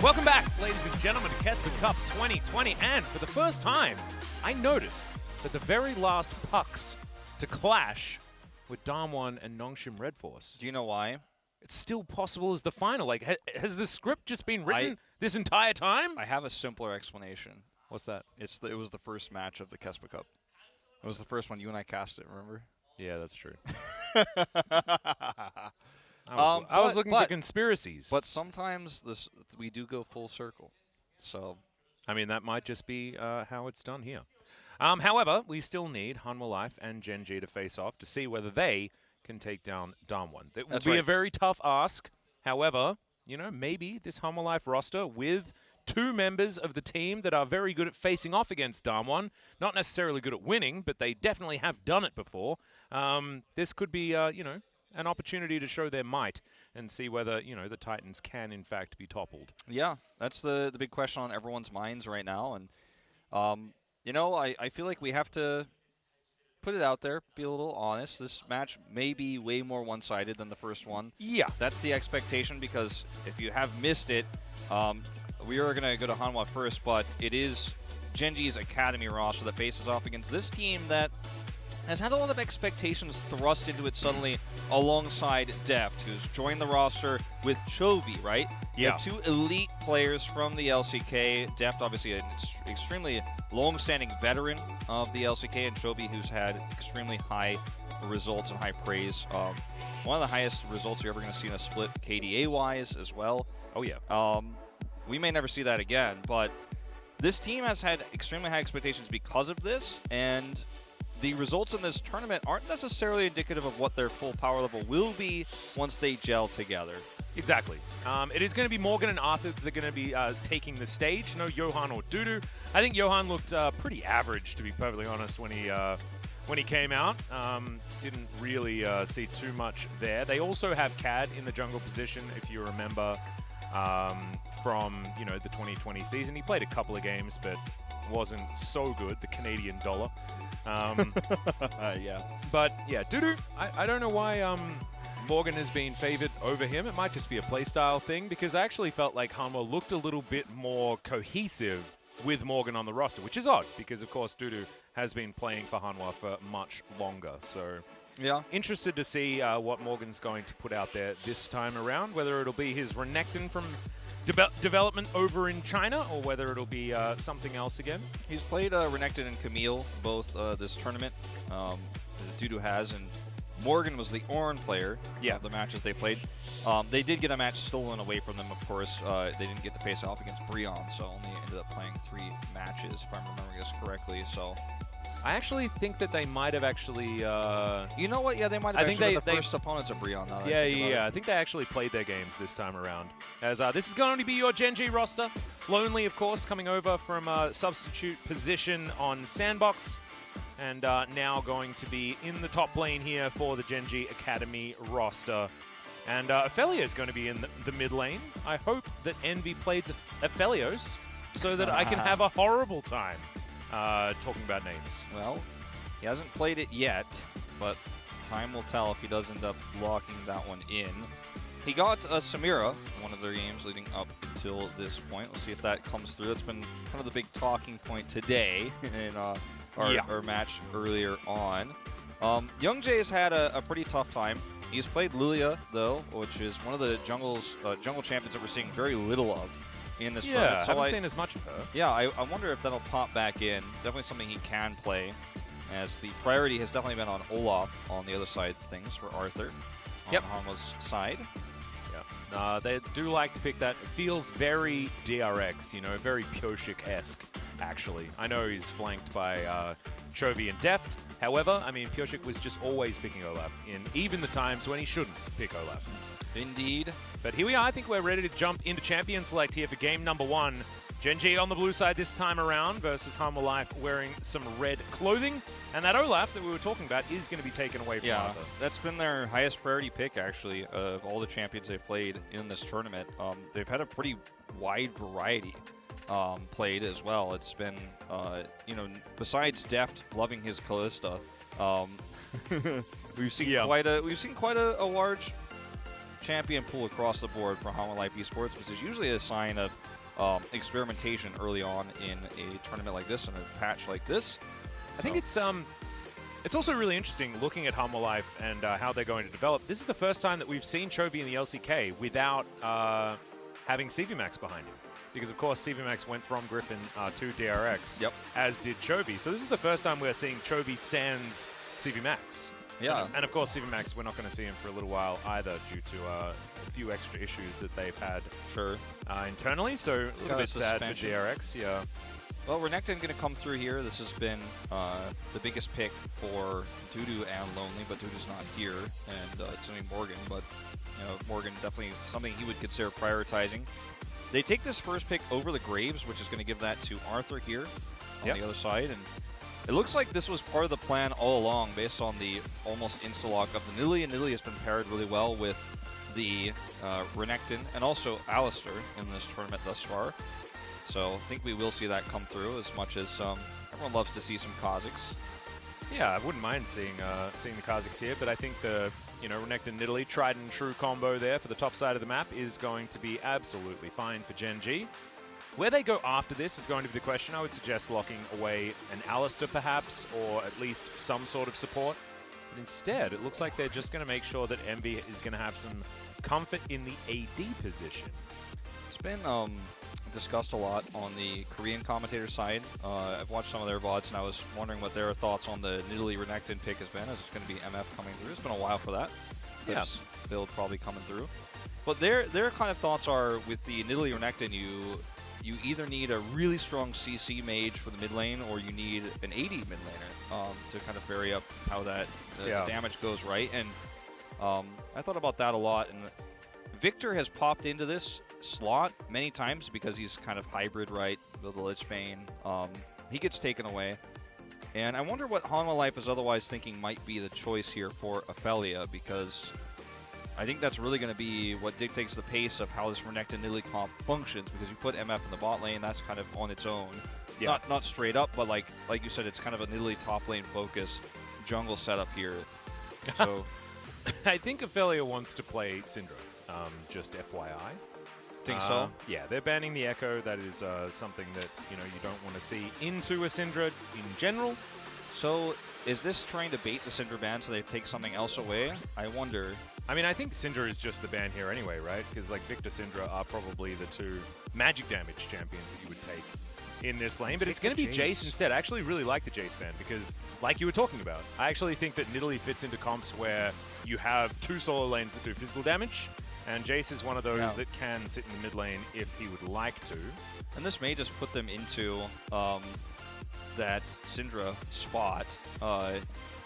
Welcome back, ladies and gentlemen, to KeSPA Cup 2020. And for the first time, I noticed that the very last pucks to clash were Damwon and Nongshim Red Force. Do you know why? It's still possible as the final. Like, has the script just been written this entire time? I have a simpler explanation. What's that? It was the first match of the KeSPA Cup. It was the first one. You and I cast it, remember? Yeah, that's true. I was looking for conspiracies. But sometimes we do go full circle. So, I mean, that might just be how it's done here. However, we still need Hanwha Life and Gen.G to face off to see whether they can take down Damwon. It would be a very tough ask. However, you know, maybe this Hanwha Life roster with two members of the team that are very good at facing off against Damwon, not necessarily good at winning, but they definitely have done it before. This could be, you know, an opportunity to show their might and see whether, you know, the Titans can, in fact, be toppled. Yeah, that's the big question on everyone's minds right now. And, you know, I feel like we have to put it out there, be a little honest. This match may be way more one-sided than the first one. Yeah. That's the expectation, because if you have missed it, we are going to go to Hanwha first, but it is Gen.G's Academy roster that faces off against this team that has had a lot of expectations thrust into it suddenly alongside Deft, who's joined the roster with Chovy, right? Yeah. Two elite players from the LCK. Deft, obviously, an extremely long-standing veteran of the LCK, and Chovy, who's had extremely high results and high praise. One of the highest results you're ever going to see in a split KDA-wise as well. Oh, yeah. We may never see that again, but this team has had extremely high expectations because of this, and the results in this tournament aren't necessarily indicative of what their full power level will be once they gel together. Exactly. It is going to be Morgan and Arthur that are going to be taking the stage. No Johan or Dudu. I think Johan looked pretty average, to be perfectly honest, when he came out. Didn't really see too much there. They also have CAD in the jungle position, if you remember, from, you know, the 2020 season. He played a couple of games, but wasn't so good. The Canadian dollar. Yeah. But yeah, Dudu, I don't know why Morgan has been favored over him. It might just be a playstyle thing, because I actually felt like Hanwha looked a little bit more cohesive with Morgan on the roster, which is odd because, of course, Dudu has been playing for Hanwha for much longer. So yeah, interested to see what Morgan's going to put out there this time around, whether it'll be his Renekton from development over in China, or whether it'll be something else again. He's played Renekton and Camille both this tournament. Dudu has, and Morgan was the Ornn player of the matches they played. They did get a match stolen away from them, of course. They didn't get to face off against Brion, so only ended up playing 3 matches, if I'm remembering this correctly. So I actually think that they might have actually... you know what? Yeah, they might have actually been the first opponents of Brion. Yeah. I think they actually played their games this time around. As this is going to be your Gen.G roster. Lonely, of course, coming over from a substitute position on Sandbox. And now going to be in the top lane here for the Gen.G Academy roster. And Ophelia is going to be in the mid lane. I hope that Envy plays Aphelios so that I can have a horrible time talking about names. Well, he hasn't played it yet, but time will tell if he does end up locking that one in. He got Samira, one of their games leading up until this point. We'll see if that comes through. That's been kind of the big talking point today in our match earlier on. Young-Jae has had a pretty tough time. He's played Lilia, though, which is one of the jungle champions that we're seeing very little of in this tournament. Yeah, so I haven't seen as much of her. Yeah, I wonder if that'll pop back in. Definitely something he can play, as the priority has definitely been on Olaf on the other side of things for Arthur on Hanwha's side. Yeah, they do like to pick that. It feels very DRX, you know, very Pyoshik-esque, actually. I know he's flanked by Chovy and Deft. However, I mean, Pyoshik was just always picking Olaf in even the times when he shouldn't pick Olaf. Indeed. But here we are. I think we're ready to jump into Champion Select here for game number 1. Gen.G on the blue side this time around versus Hanwha Life wearing some red clothing. And that Olaf that we were talking about is going to be taken away from Arthur. That's been their highest priority pick, actually, of all the champions they've played in this tournament. They've had a pretty wide variety played as well. It's been, you know, besides Deft loving his Kalista, we've seen quite a large champion pool across the board for Hanwha Life Esports, which is usually a sign of experimentation early on in a tournament like this and a patch like this. I think it's also really interesting looking at Hanwha Life and how they're going to develop. This is the first time that we've seen Chovy in the LCK without having CVMAX behind him. Because, of course, CVMAX went from Griffin to DRX, as did Chovy. So this is the first time we're seeing Chovy sans CVMAX. Yeah. And of course, CVMAX, we're not going to see him for a little while either due to a few extra issues that they've had internally. So a little bit sad for DRX, yeah. Well, Renekton going to come through here. This has been the biggest pick for Dudu and Lonely, but Dudu's not here, and it's only Morgan. But Morgan definitely something he would consider prioritizing. They take this first pick over the Graves, which is going to give that to Arthur here on the other side, and it looks like this was part of the plan all along, based on the almost insta-lock of the Nidalee, and Nidalee has been paired really well with the Renekton and also Alistar in this tournament thus far. So I think we will see that come through, as much as everyone loves to see some Kha'Zix. Yeah, I wouldn't mind seeing the Kha'Zix here, but I think the Renekton Nidalee tried and true combo there for the top side of the map is going to be absolutely fine for Gen.G. Where they go after this is going to be the question. I would suggest locking away an Alistar perhaps, or at least some sort of support. But instead, it looks like they're just going to make sure that Envy is going to have some comfort in the AD position. It's been discussed a lot on the Korean commentator side. I've watched some of their VODs, and I was wondering what their thoughts on the Nidalee Renekton pick has been, as it's going to be MF coming through. It's been a while for that. This build probably coming through. But their kind of thoughts are, with the Nidalee Renekton, you either need a really strong CC mage for the mid lane, or you need an AD mid laner to kind of vary up how that the damage goes right. And I thought about that a lot. And Victor has popped into this slot many times because he's kind of hybrid, right, with the Lich Bane. He gets taken away. And I wonder what Hanwha Life is otherwise thinking might be the choice here for Ophelia, because I think that's really going to be what dictates the pace of how this Renekton Nidalee comp functions, because you put MF in the bot lane, that's kind of on its own. Yeah. Not straight up, but like you said, it's kind of a Nidalee top lane focus jungle setup here. So I think Ophelia wants to play Syndra, just FYI. Think so? Yeah, they're banning the Echo. That is something that you don't want to see into a Syndra in general. So is this trying to bait the Syndra ban so they take something else away? I wonder. I mean, I think Syndra is just the ban here anyway, right? Because like Victor, Syndra are probably the two magic damage champions that you would take in this lane. But it's going to be Jace instead. I actually really like the Jace ban because, like you were talking about, I actually think that Nidalee fits into comps where you have two solo lanes that do physical damage. And Jace is one of those that can sit in the mid lane if he would like to. And this may just put them into that Syndra spot.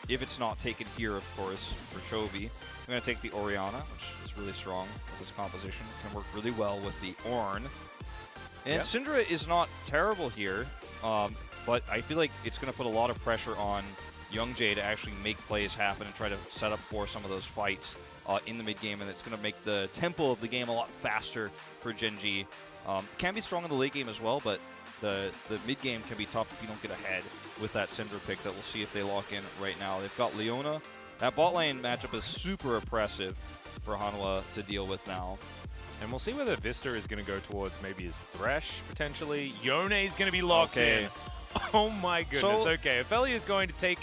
If it's not taken here, of course, for Chovy. I'm going to take the Orianna, which is really strong with this composition. Can work really well with the Ornn. And Syndra is not terrible here, but I feel like it's going to put a lot of pressure on Young-J to actually make plays happen and try to set up for some of those fights in the mid game, and it's going to make the tempo of the game a lot faster for Gen.G. Can be strong in the late game as well, but the mid game can be tough if you don't get ahead with that Syndra pick that we'll see if they lock in right now. They've got Leona. That bot lane matchup is super oppressive for Hanwha to deal with now. And we'll see whether Vista is going to go towards maybe his Thresh, potentially. Yone is going to be locked in. Oh my goodness. So, okay, Ophelia is going to take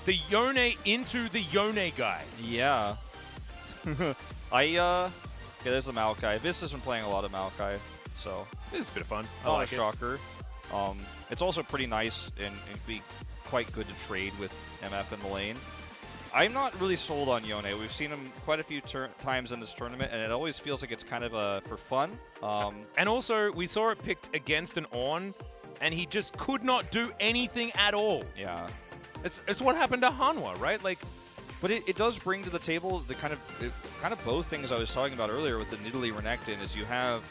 the Yone into the Yone guy. Yeah. Okay, there's the Maokai. Vista's been playing a lot of Maokai, so this is a bit of fun. Not a shocker. It's also pretty nice and be quite good to trade with MF in the lane. I'm not really sold on Yone. We've seen him quite a few times in this tournament, and it always feels like it's kind of for fun. And also, we saw it picked against an Ornn, and he just could not do anything at all. Yeah. It's what happened to Hanwha, right? Like, but it does bring to the table the kind of both things I was talking about earlier with the Nidalee Renekton, is you have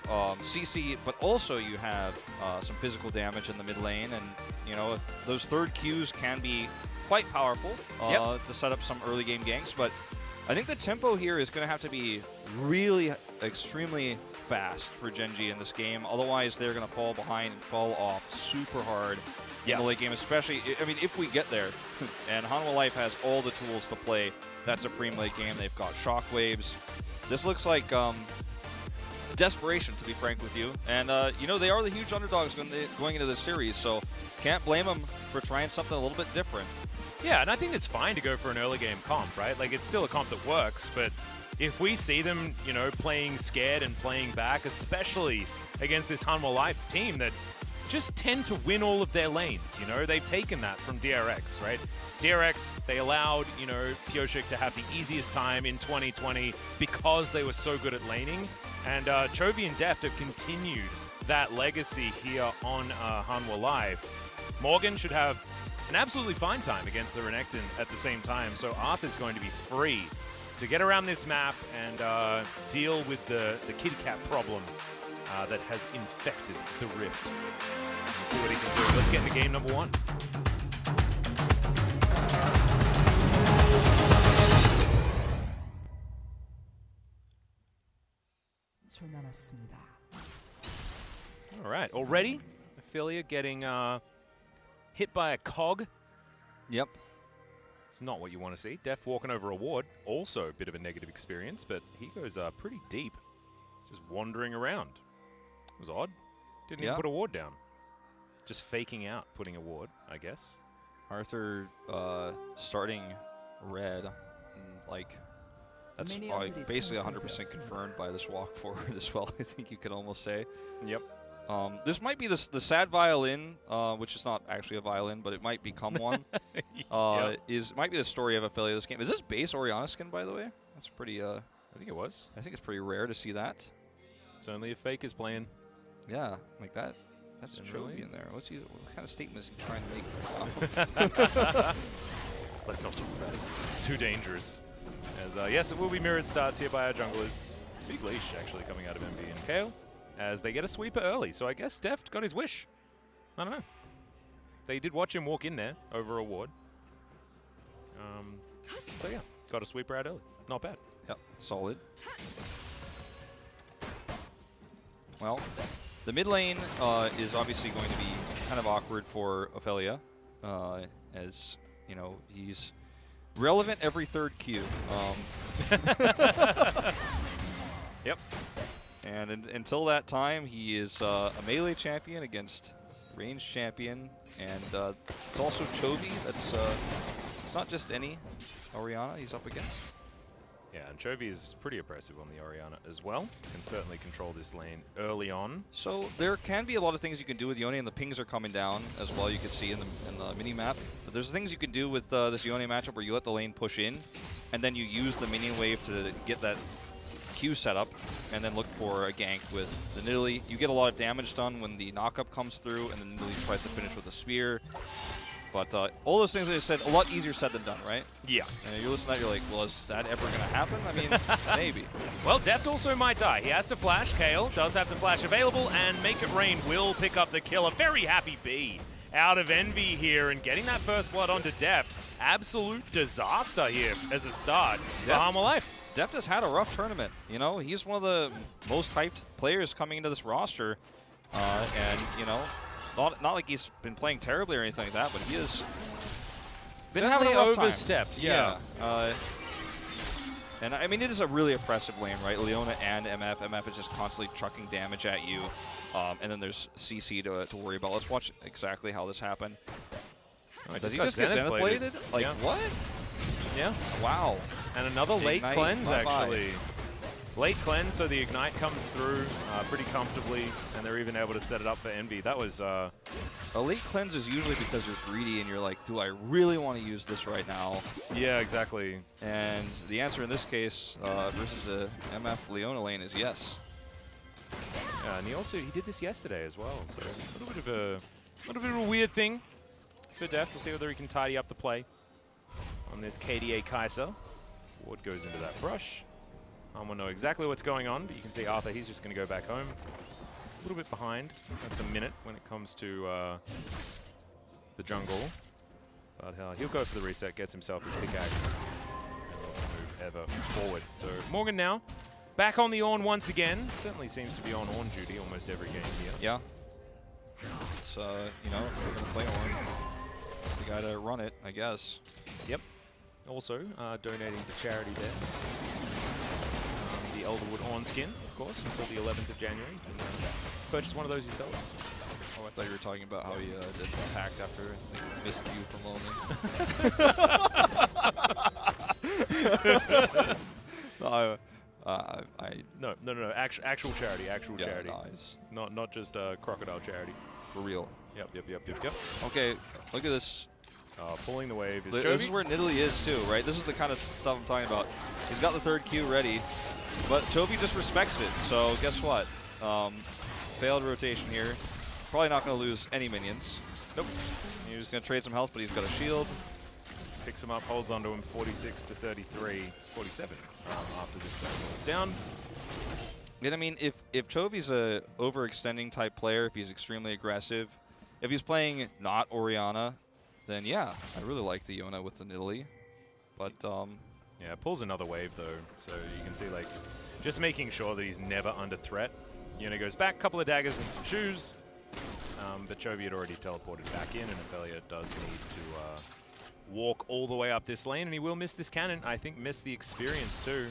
CC, but also you have some physical damage in the mid lane, and those third Qs can be quite powerful to set up some early game ganks. But I think the tempo here is going to have to be really extremely fast for Gen.G in this game. Otherwise, they're going to fall behind and fall off super hard in the late game, especially, I mean, if we get there. And Hanwha Life has all the tools to play that supreme late game. They've got shockwaves. This looks like desperation, to be frank with you. And, you know, they are the huge underdogs going into this series, so can't blame them for trying something a little bit different. Yeah, and I think it's fine to go for an early game comp, right? Like, it's still a comp that works, but if we see them, you know, playing scared and playing back, especially against this Hanwha Life team that just tend to win all of their lanes, you know? They've taken that from DRX, right? DRX, they allowed, you know, Pyoshik to have the easiest time in 2020 because they were so good at laning. And Chovy and Deft have continued that legacy here on Hanwha Life. Morgan should have an absolutely fine time against the Renekton at the same time, so Arthur's going to be free to get around this map and deal with the kitty cat problem that has infected the Rift. We'll see what he can do. Let's get into game number 1. All right, already Ophelia getting hit by a cog. Yep. It's not what you want to see. Deft walking over a ward, also a bit of a negative experience, but he goes pretty deep, just wandering around. It was odd. Didn't even put a ward down. Just faking out putting a ward, I guess. Arthur starting red, like that's basically 100% confirmed by this walk forward as well. I think you could almost say. Yep. This might be the sad violin, which is not actually a violin, but it might become one. Might be the story of Ophelia this game. Is this base Orianna skin, by the way? That's pretty. I think it was. I think it's pretty rare to see that. It's only if Fake is playing. Yeah, like that. That's Chovy in there. What kind of statement is he trying to make? Let's not talk about it. Too dangerous. As yes, it will be mirrored starts here by our junglers. Big leash actually coming out of MB and Kale, as they get a sweeper early. So I guess Deft got his wish. I don't know. They did watch him walk in there over a ward. So yeah, got a sweeper out early. Not bad. Yep, solid. Well, the mid lane is obviously going to be kind of awkward for Ophelia, as you know he's relevant every third Q. Yep. And until that time, he is a melee champion against ranged champion, and it's also Chovy. That's it's not just any Orianna he's up against. Yeah, and Chovy is pretty oppressive on the Orianna as well. Can certainly control this lane early on. So there can be a lot of things you can do with Yone, and the pings are coming down as well. You can see in the mini-map. But there's things you can do with this Yone matchup where you let the lane push in, and then you use the minion wave to get that Q set up, and then look for a gank with the Nidalee. You get a lot of damage done when the knockup comes through, and then Nidalee tries to finish with a spear. But all those things that I said, a lot easier said than done, right? Yeah. And you listen to that, you're like, well, is that ever going to happen? I mean, maybe. Well, Deft also might die. He has to flash. Kale does have the flash available, and Make It Rain will pick up the kill. A very happy B out of Envy here, and getting that first blood onto Deft. Absolute disaster here as a start for Hanwha Life. Deft has had a rough tournament. You know, he's one of the most hyped players coming into this roster. And, you know, not like he's been playing terribly or anything like that, but he has been having a rough overstepped, time. Yeah. And I mean, it is a really oppressive lane, right? Leona and MF. MF is just constantly trucking damage at you. And then there's CC to worry about. Let's watch exactly how this happened. Oh, does he just get Zenith bladed? Like, what? Yeah. Wow. And another late Ignite, cleanse, actually. Late cleanse, so the Ignite comes through pretty comfortably, and they're even able to set it up for Envy. That was... A late cleanse is usually because you're greedy and you're like, do I really want to use this right now? Yeah, exactly. And the answer in this case versus a MF Leona lane is yes. Yeah, and he did this yesterday as well, so a little bit of a weird thing for Deft. We'll see whether he can tidy up the play on this KDA Kai'Sa. Ward goes into that brush. Hanwha know exactly what's going on, but you can see Arthur, he's just going to go back home. A little bit behind at the minute when it comes to the jungle. But he'll go for the reset, gets himself his pickaxe, and move ever forward. So Morgan now back on the Ornn once again. Certainly seems to be on Ornn duty almost every game here. Yeah. So, you know, if we're going to play Ornn, he's the guy to run it, I guess. Yep. Also donating to charity there. The Elderwood Horn skin, of course, until the 11th of January. You can purchase one of those yourselves. Oh, I thought you were talking about how he did the pact after he missed you from Lonely. No. Actual charity. Actual charity. Nice. Not just crocodile charity. For real. Yep. Okay, look at this. Pulling the wave is This is where Nidalee is too, right? This is the kind of stuff I'm talking about. He's got the third Q ready, but Chovy just respects it. So guess what? Failed rotation here. Probably not going to lose any minions. Nope. He's just going to trade some health, but he's got a shield. Picks him up, holds onto him, 46 to 33, 47 after this guy goes down. And I mean, if Chovy's a overextending type player, if he's extremely aggressive, if he's playing not Orianna, then yeah, I really like the Yona with the Nidalee. But yeah, pulls another wave though, so you can see like just making sure that he's never under threat. Yona goes back, couple of daggers and some shoes, but Chovy had already teleported back in, and Ophelia does need to walk all the way up this lane, and he will miss this cannon. I think miss the experience too.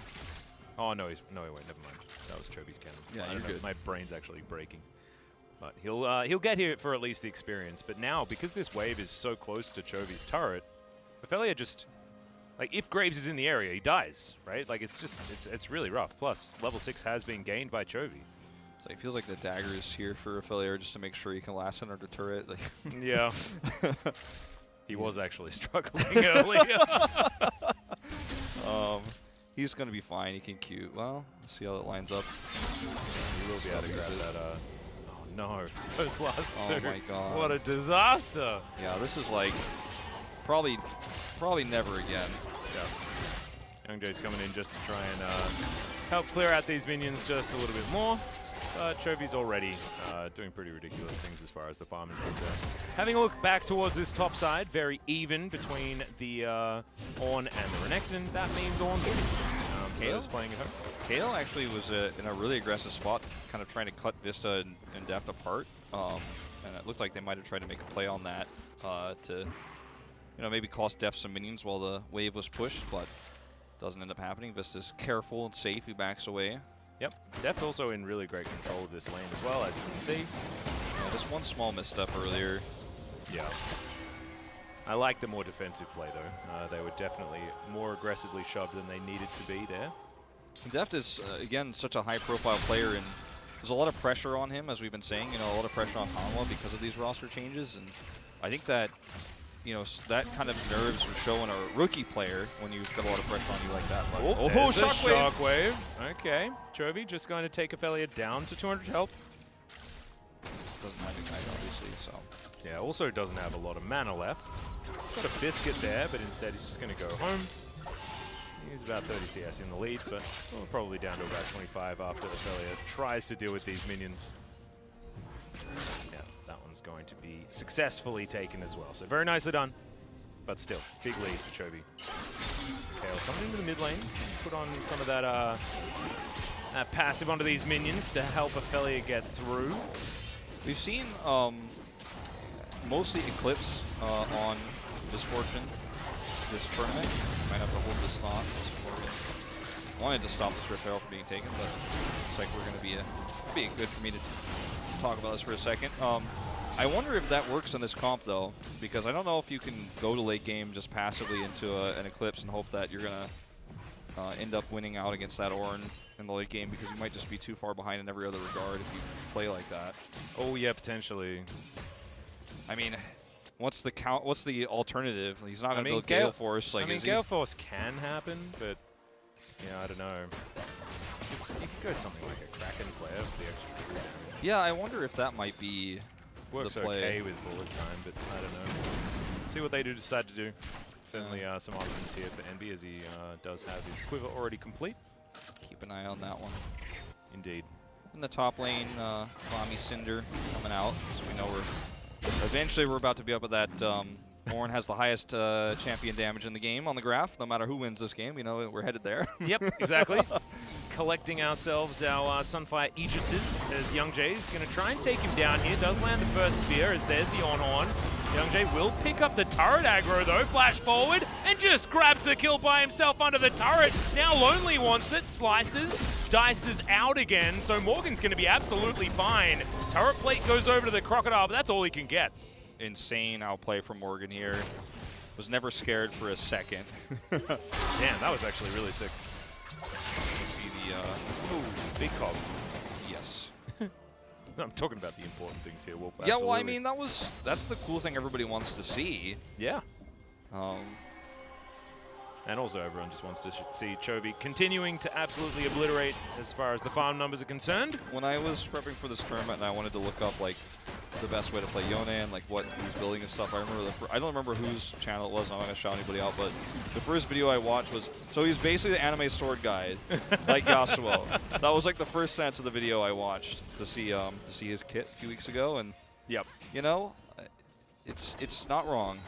Oh no, wait, never mind. That was Chovy's cannon. Yeah, you're good. My brain's actually breaking. But he'll get here for at least the experience. But now, because this wave is so close to Chovy's turret, Ophelia just, like, if Graves is in the area, he dies, right? Like, it's really rough. Plus, level 6 has been gained by Chovy. So it feels like the dagger is here for Ophelia just to make sure he can last under the turret. Like yeah. He was actually struggling earlier. He's going to be fine. He can Q. Well, let's see how that lines up. He will be able to grab that. Oh no, those last two. Oh my god. What a disaster. Yeah, this is like probably never again. Yeah. Young.G's coming in just to try and help clear out these minions just a little bit more. But Chovy's already doing pretty ridiculous things as far as the farm is concerned. Having a look back towards this top side, very even between the Ornn and the Renekton. That means Ornn. Kale's playing at home. Kale actually was in a really aggressive spot, kind of trying to cut Vista and Deft apart. And it looked like they might have tried to make a play on that to maybe cost Deft some minions while the wave was pushed, but doesn't end up happening. Vista's careful and safe. He backs away. Yep. Deft also in really great control of this lane as well, as you can see. Yeah, just one small misstep earlier. Yeah. I like the more defensive play, though. They were definitely more aggressively shoved than they needed to be there. Deft is, again, such a high-profile player, and there's a lot of pressure on him, as we've been saying. A lot of pressure on Hanwha because of these roster changes, and I think that that kind of nerves would show in a rookie player when you've got a lot of pressure on you like that. Oh, shockwave. Okay. Chovy just going to take Ophelia down to 200 health. Doesn't have Ignite, obviously, so. Yeah, also doesn't have a lot of mana left. Got a biscuit there, but instead he's just going to go home. He's about 30 CS in the lead, but probably down to about 25 after Ophelia tries to deal with these minions. Yeah, that one's going to be successfully taken as well. So very nicely done, but still, big lead for Chovy. Kale coming into the mid lane, put on some of that passive onto these minions to help Ophelia get through. We've seen mostly Eclipse on Misfortune this tournament. Might have to hold this thought. Wanted to stop this Rift Arrow from being taken, but looks like we're going to be good for me to talk about this for a second. I wonder if that works in this comp, though, because I don't know if you can go to late game just passively into an Eclipse and hope that you're going to end up winning out against that Ornn in the late game, because you might just be too far behind in every other regard if you play like that. Oh yeah, potentially. I mean, what's the alternative? He's not going to build Gale Force. Like, Gale Force can happen, but yeah, I don't know. You could go something like a Kraken Slayer for the extra damage. Yeah, I wonder if that might be works the play. Okay with bullet time, but I don't know. See what they do decide to do. Certainly some options here for Envy, as he does have his quiver already complete. Keep an eye on that one. Indeed. In the top lane, Mommy Cinder coming out, so we know eventually we're about to be up at that. Ornn has the highest champion damage in the game on the graph. No matter who wins this game, we know we're headed there. Yep, exactly. Collecting ourselves our Sunfire Aegises as Young.G is going to try and take him down here. Does land the first spear as there's the Ornn. Young.G will pick up the turret aggro though, flash forward, and just grabs the kill by himself under the turret. Now Lonely wants it, slices, Dice is out again, so Morgan's going to be absolutely fine. Turret plate goes over to the Crocodile, but that's all he can get. Insane outplay from Morgan here. Was never scared for a second. Damn, that was actually really sick. See the ooh, big cog. Yes. I'm talking about the important things here, Wolf. Yeah, well, I mean, that's the cool thing everybody wants to see. Yeah. And also everyone just wants to see Chovy continuing to absolutely obliterate as far as the farm numbers are concerned. When I was prepping for this tournament and I wanted to look up like the best way to play Yone and like what he was building and stuff, I remember I don't remember whose channel it was, I'm not going to shout anybody out, but the first video I watched was, so he's basically the anime sword guy, like Yasuo. That was like the first sense of the video I watched to see his kit a few weeks ago, and yep, you know, it's not wrong.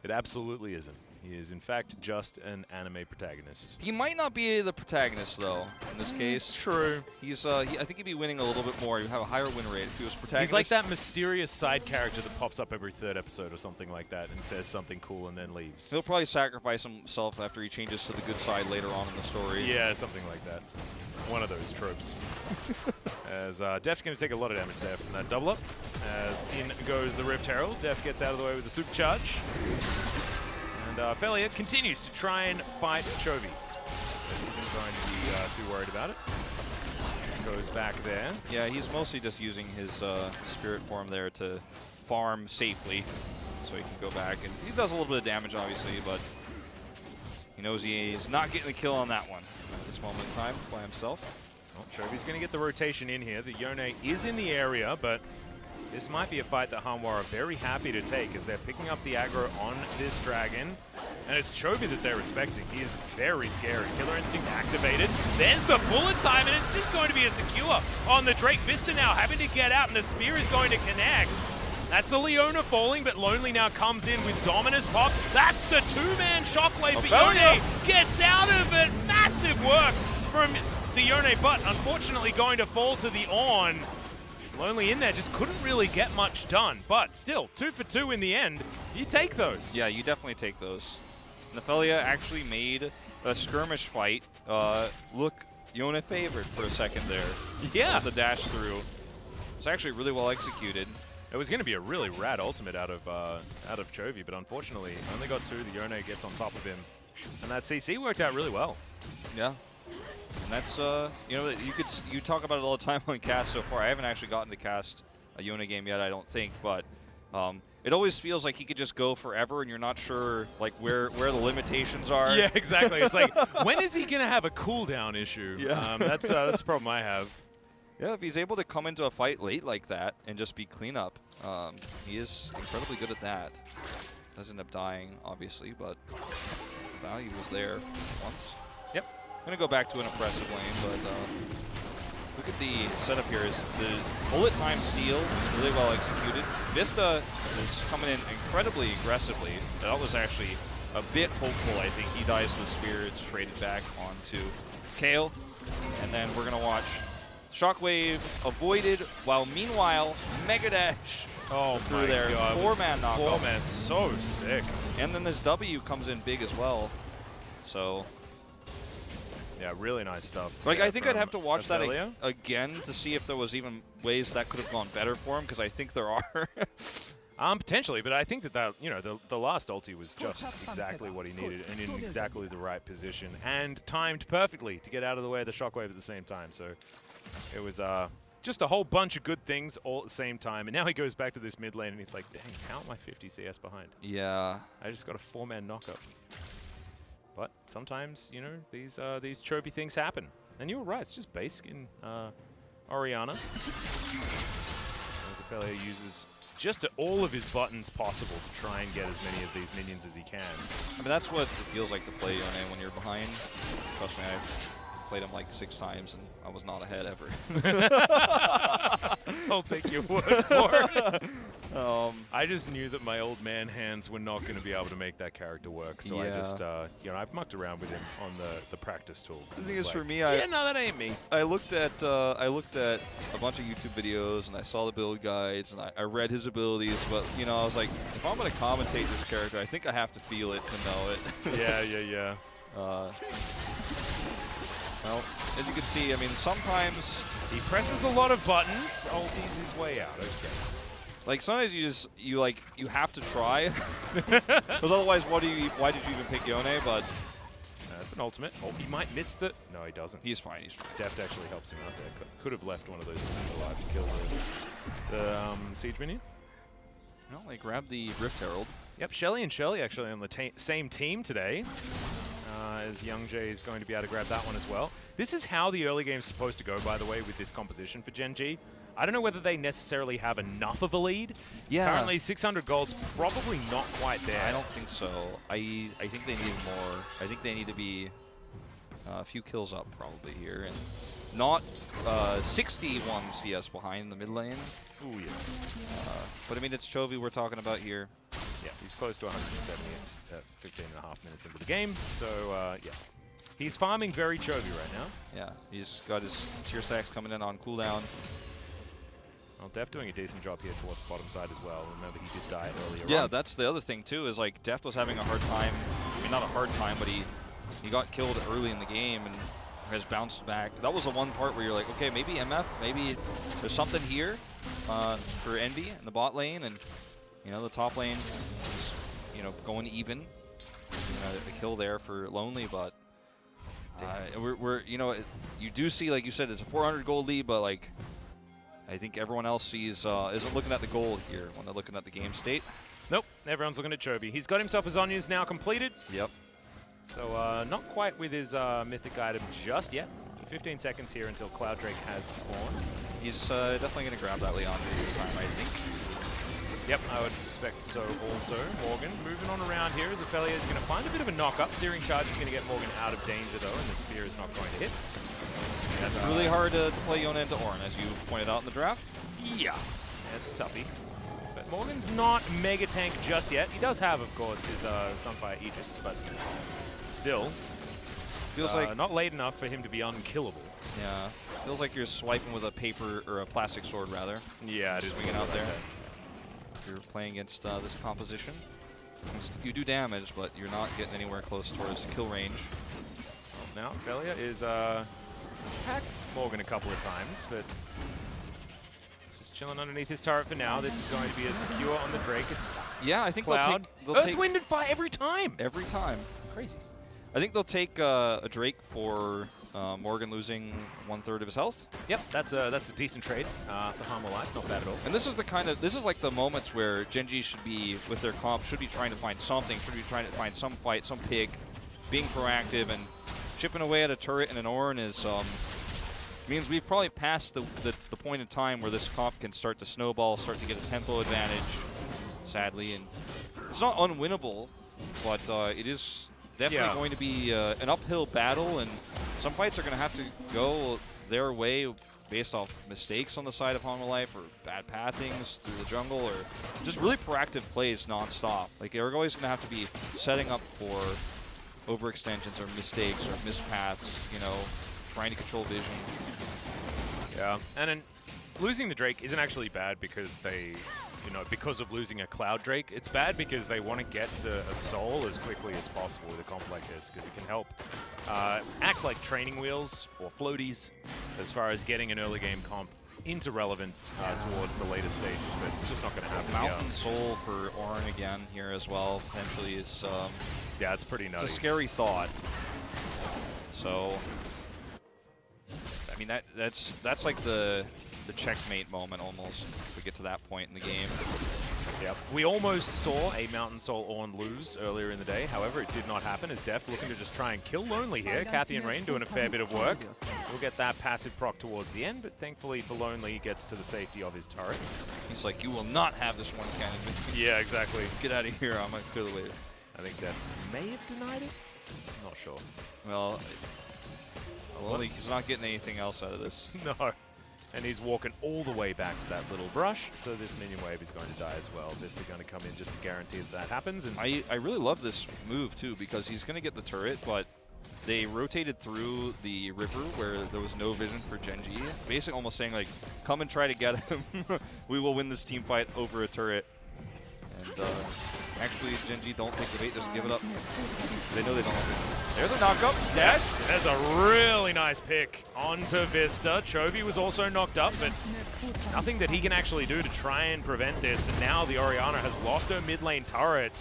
It absolutely isn't. He is, in fact, just an anime protagonist. He might not be the protagonist, though, in this case. True. He's, I think he'd be winning a little bit more. He'd have a higher win rate if he was protagonist. He's like that mysterious side character that pops up every third episode or something like that and says something cool and then leaves. He'll probably sacrifice himself after he changes to the good side later on in the story. Yeah, something like that. One of those tropes. As Def's going to take a lot of damage there from that double up. As in goes the Rift Herald. Def gets out of the way with the super charge. And Felia continues to try and fight Chovy. He isn't going to be too worried about it. Goes back there. Yeah, he's mostly just using his spirit form there to farm safely, so he can go back. And he does a little bit of damage, obviously, but he knows he is not getting the kill on that one at this moment in time by himself. Well, Chovy's going to get the rotation in here. The Yone is in the area, but this might be a fight that Hanwha are very happy to take as they're picking up the aggro on this dragon. And it's Chovy that they're respecting. He is very scary. Killer Instinct activated. There's the bullet time, and it's just going to be a secure on the Drake Vista now, having to get out, and the spear is going to connect. That's the Leona falling, but Lonely now comes in with Dominus pop. That's the two-man shockwave, but Yone gets out of it. Massive work from the Yone, but unfortunately going to fall to the On. Lonely in there, just couldn't really get much done, but still, 2 for 2 in the end. You take those. Yeah, you definitely take those. Nephelia actually made a skirmish fight look Yone favored for a second there. Yeah. With the dash through. It's actually really well executed. It was going to be a really rad ultimate out of Chovy, but unfortunately, only got 2. The Yone gets on top of him, and that CC worked out really well. Yeah. And that's, you know, you talk about it all the time on cast so far. I haven't actually gotten to cast a Yone game yet, I don't think, but it always feels like he could just go forever and you're not sure like where the limitations are. Yeah, exactly. It's like, when is he going to have a cooldown issue? Yeah. That's the problem I have. Yeah, if he's able to come into a fight late like that and just be cleanup, he is incredibly good at that. Doesn't end up dying, obviously, but the value was there once. Yep. I'm going to go back to an impressive lane, but look at the setup here. Is the bullet time steal really well executed. Vista is coming in incredibly aggressively. That was actually a bit hopeful, I think. He dies to the spear. It's traded back onto Kale. And then we're going to watch Shockwave avoided, while meanwhile, Mega Dash through there. God, 4-man knockoff. 4-man, so sick. And then this W comes in big as well. So yeah, really nice stuff. Like, I think I'd have to watch that Nephelia again to see if there was even ways that could have gone better for him, because I think there are. Potentially, but I think that you know, the last ulti was just exactly what he needed and in exactly the right position and timed perfectly to get out of the way of the shockwave at the same time. So it was just a whole bunch of good things all at the same time. And now he goes back to this mid lane and he's like, dang, how am I 50 CS behind? Yeah. I just got a 4-man knockup. But sometimes, you know, these Chovy things happen. And you were right, it's just basic in Orianna. As Felia uses just all of his buttons possible to try and get as many of these minions as he can. I mean, that's what it feels like to play Yone when you're behind. Trust me, I've played him like 6 times and I was not ahead ever. I'll take your word for it. I just knew that my old man hands were not going to be able to make that character work, so yeah. I just, you know, I've mucked around with him on the practice tool. The thing is, like, for me, yeah, no, that ain't me. I looked at a bunch of YouTube videos and I saw the build guides and I read his abilities, but you know, I was like, if I'm going to commentate this character, I think I have to feel it to know it. Yeah. Well, as you can see, I mean, sometimes he presses a lot of buttons, ulties his way out. Okay. Like sometimes you have to try, because otherwise, why did you even pick Yone? But that's an ultimate. Oh, he might miss the. No, he doesn't. He's fine. He's fine. Deft actually helps him out there. Could have left one of those alive to kill the siege minion. No, they grabbed the Rift Herald. Yep, Shelly and Shelly actually on the same team today. As Gen.G is going to be able to grab that one as well. This is how the early game is supposed to go, by the way, with this composition for Gen.G. I don't know whether they necessarily have enough of a lead. Yeah. Currently, 600 gold's probably not quite there. I don't think so. I think they need more. I think they need to be a few kills up probably here, and not 61 CS behind the mid lane. Ooh, yeah. But I mean, it's Chovy we're talking about here. Yeah, he's close to 170. It's 15.5 minutes into the game, so yeah. He's farming very Chovy right now. Yeah, he's got his tier stacks coming in on cooldown. Well, Deft doing a decent job here towards the bottom side as well. Remember, he did die earlier on. Yeah, that's the other thing too, is like Deft was having a hard time. I mean, not a hard time, but he got killed early in the game and has bounced back. That was the one part where you're like, okay, maybe MF, maybe there's something here for Envy in the bot lane, and you know the top lane is, you know, going even. The kill there for Lonely, but we're you know, you do see, like you said, it's a 400 gold lead, but like I think everyone else sees isn't looking at the gold here when they're looking at the game state. Nope, everyone's looking at Chovy. He's got himself a Zhonya's now completed. Yep. So not quite with his mythic item just yet. 15 seconds here until Cloud Drake has spawned. He's definitely going to grab that Leon this time, I think. Yep, I would suspect so also. Morgan moving on around here as Ophelia is going to find a bit of a knock-up. Searing Charge is going to get Morgan out of danger, though, and the spear is not going to hit. That's really hard to play Yone into Ornn, as you pointed out in the draft. Yeah, that's a toughie. But Morgan's not mega tank just yet. He does have, of course, his Sunfire Aegis, but still, feels like not late enough for him to be unkillable. Yeah, feels like you're swiping with a paper or a plastic sword, rather. Yeah, it is swinging out there. If you're playing against this composition, you do damage, but you're not getting anywhere close towards kill range. Well, now Ophelia is attacked Morgan a couple of times, but just chilling underneath his turret for now. This is going to be as secure on the Drake. It's yeah, I think Cloud. they'll take Wind, and Fire every time. Every time. Crazy. I think they'll take a Drake for Morgan losing 1/3 of his health. Yep, that's a decent trade for Hanwha Life. Not bad at all. And this is like the moments where Gen.G should be, with their comp, should be trying to find something, should be trying to find some fight, some pig, being proactive, and chipping away at a turret and an Ornn is means we've probably passed the point in time where this comp can start to snowball, start to get a tempo advantage, sadly, and it's not unwinnable, but it is definitely going to be an uphill battle, and some fights are going to have to go their way based off mistakes on the side of Hanwha Life, or bad pathings through the jungle, or just really proactive plays non-stop. Like, they're always going to have to be setting up for overextensions or mistakes or missed paths, you know, trying to control vision. Yeah, and then losing the Drake isn't actually bad because they, you know, because of losing a Cloud Drake. It's bad because they want to get to a soul as quickly as possible with a comp like this, because it can help act like training wheels or floaties as far as getting an early game comp into relevance towards the later stages, but it's just not going to happen. Mountain Soul for Ornn again here as well, potentially is... yeah, it's pretty nutty. It's a scary thought. So, I mean, that's like the checkmate moment almost, if we get to that point in the game. Yep. We almost saw a Mountain Soul Ornn lose earlier in the day. However, it did not happen, as Deft looking to just try and kill Lonely here. Kathy and Rain doing a fair bit of work. We'll get that passive proc towards the end, but thankfully for Lonely, he gets to the safety of his turret. He's like, you will not have this one cannon. Yeah, exactly. Get out of here, I'm going to clear the way. I think Deft may have denied it. I'm not sure. Well, he's not getting anything else out of this. No. And he's walking all the way back to that little brush, so this minion wave is going to die as well. Vista going to come in just to guarantee that happens. And I really love this move, too, because he's going to get the turret, but they rotated through the river where there was no vision for Gen.G. Basically almost saying, like, come and try to get him. We will win this team fight over a turret. And Actually, Gen.G don't think the bait doesn't give it up. They know they don't have it. There's a knock-up. Dash. There's a really nice pick onto Vista. Chovy was also knocked up, but nothing that he can actually do to try and prevent this. And now the Orianna has lost her mid lane turret.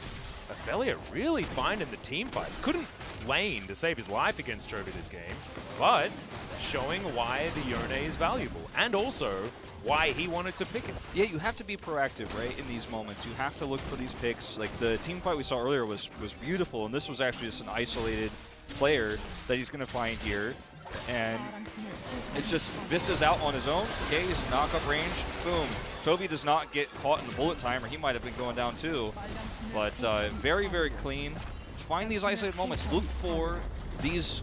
Ophelia really finding the team fights. Couldn't lane to save his life against Chovy this game, but showing why the Yone is valuable, and also why he wanted to pick it. Yeah, you have to be proactive, right, in these moments. You have to look for these picks. Like, the team fight we saw earlier was beautiful, and this was actually just an isolated player that he's going to find here. And it's just Vista's out on his own. Okay, he's knock-up range. Boom. Chovy does not get caught in the bullet time, or he might have been going down too. But very, very clean. Find these isolated moments. Look for these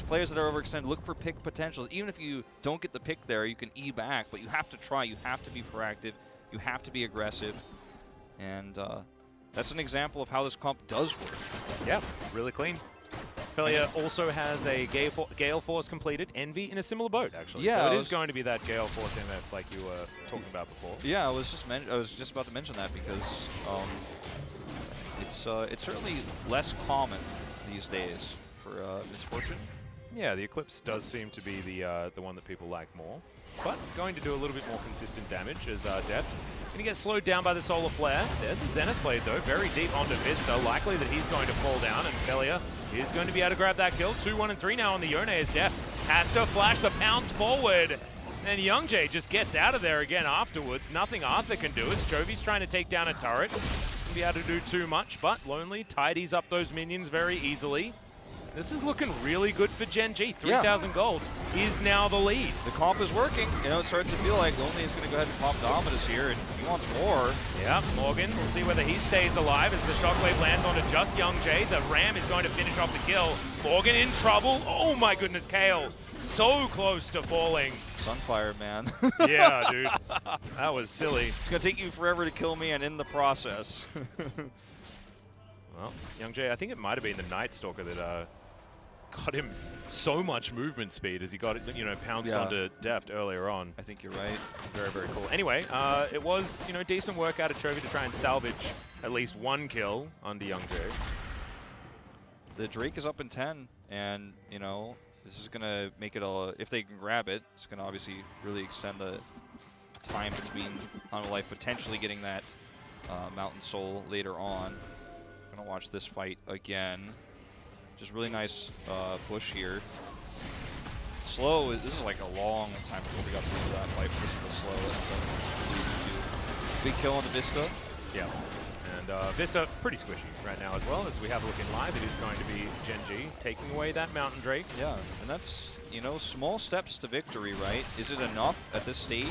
players that are overextended. Look for pick potential. Even if you don't get the pick there, you can E back, but you have to try. You have to be proactive. You have to be aggressive. And that's an example of how this comp does work. Yeah, really clean. Ophelia also has a Gale Force completed. Envy in a similar boat, actually. Yeah, so it is going to be that Gale Force MF like you were talking about before. Yeah, I was just about to mention that because it's certainly less common these days for Misfortune. Yeah, the Eclipse does seem to be the one that people like more, but going to do a little bit more consistent damage as Deft. Going to get slowed down by the Solar Flare. There's a Zenith blade though, very deep onto Vista. Likely that he's going to fall down, and Ophelia is going to be able to grab that kill. 2, 1, and 3 now on the Yone as Deft has to flash the pounce forward. And Young.G just gets out of there again afterwards. Nothing Arthur can do as Chovy's trying to take down a turret. Won't be able to do too much, but Lonely tidies up those minions very easily. This is looking really good for Gen.G. 3,000 gold is now the lead. The comp is working. You know, it starts to feel like Lonely is going to go ahead and pop Dominus here, and he wants more. Yeah, Morgan, we'll see whether he stays alive as the Shockwave lands onto just Young.G. The Ram is going to finish off the kill. Morgan in trouble. Oh my goodness, Kale. So close to falling. Sunfire, man. Yeah, dude. That was silly. It's going to take you forever to kill me, and in the process. Well, Young.G, I think it might have been the Night Stalker that got him so much movement speed as he got it, you know, pounced onto Deft earlier on. I think you're right. Very, very cool. Anyway, it was, you know, decent work out of Chovy to try and salvage at least one kill onto Young.G. The Drake is up in 10, and, you know, this is going to make it if they can grab it, it's going to obviously really extend the time between Hanwha Life potentially getting that Mountain Soul later on. Going to watch this fight again. Just really nice push here. Slow, this is like a long time before we got to do that fight, but this is the slow that big kill onto Vista. Yeah. And Vista pretty squishy right now as well. As we have a look in live, it is going to be Gen.G taking away that Mountain Drake. Yeah, and that's, you know, small steps to victory, right? Is it enough at this stage?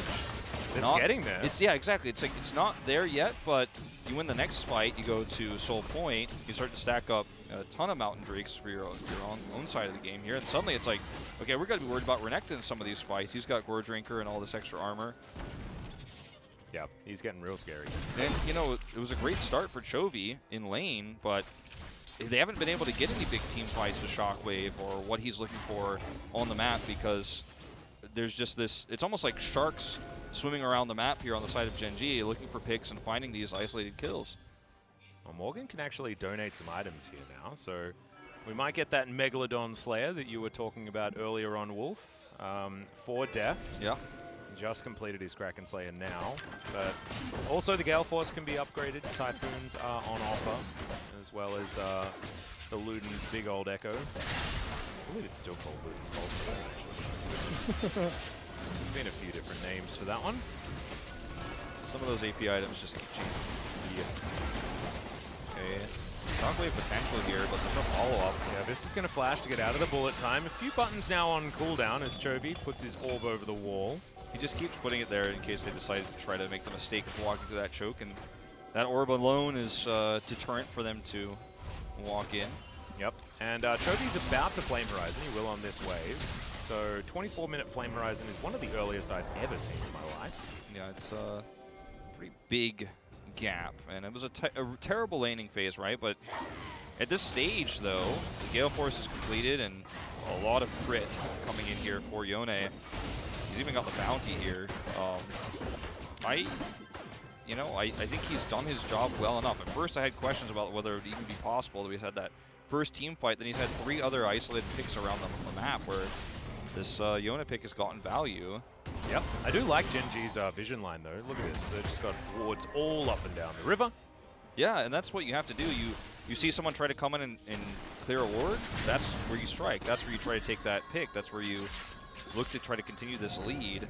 It's getting there. Yeah, exactly. It's like it's not there yet, but you win the next fight, you go to Soul Point, you start to stack up a ton of Mountain Drakes for your own side of the game here, and suddenly it's like, okay, we're going to be worried about Renekton in some of these fights. He's got Gore Drinker and all this extra armor. Yeah, he's getting real scary. And, you know, it was a great start for Chovy in lane, but they haven't been able to get any big team fights with Shockwave or what he's looking for on the map because there's just this, it's almost like sharks swimming around the map here on the side of Gen.G, looking for picks and finding these isolated kills. Well, Morgan can actually donate some items here now, so we might get that Megalodon Slayer that you were talking about earlier on, Wolf, for Deft. Yeah. Just completed his Kraken Slayer now, but also the Gale Force can be upgraded. Typhoons are on offer, as well as the Luden's Big Old Echo. I believe it's still called Luden's Bolster, actually. There's been a few different names for that one. Some of those AP items just keep changing. Yeah. Okay. Shockwave potential here, but there's no follow-up. Yeah, Vista's going to flash to get out of the bullet time. A few buttons now on cooldown as Chovy puts his orb over the wall. He just keeps putting it there in case they decide to try to make the mistake of walking through that choke, and that orb alone is deterrent for them to walk in. Yep, and Chovy's about to Flame Horizon. He will on this wave. So 24-minute Flame Horizon is one of the earliest I've ever seen in my life. Yeah, it's a pretty big gap, and it was a terrible laning phase, right? But at this stage, though, the Gale Force is completed, and a lot of crit coming in here for Yone. He's even got the bounty here. you know, I think he's done his job well enough. At first, I had questions about whether it would even be possible that he's had that first team fight. Then he's had 3 other isolated picks around the map where this Yona pick has gotten value. Yep, I do like Gen.G's vision line though. Look at this, they've just got wards all up and down the river. Yeah, and that's what you have to do. You see someone try to come in and clear a ward, that's where you strike. That's where you try to take that pick. That's where you look to try to continue this lead.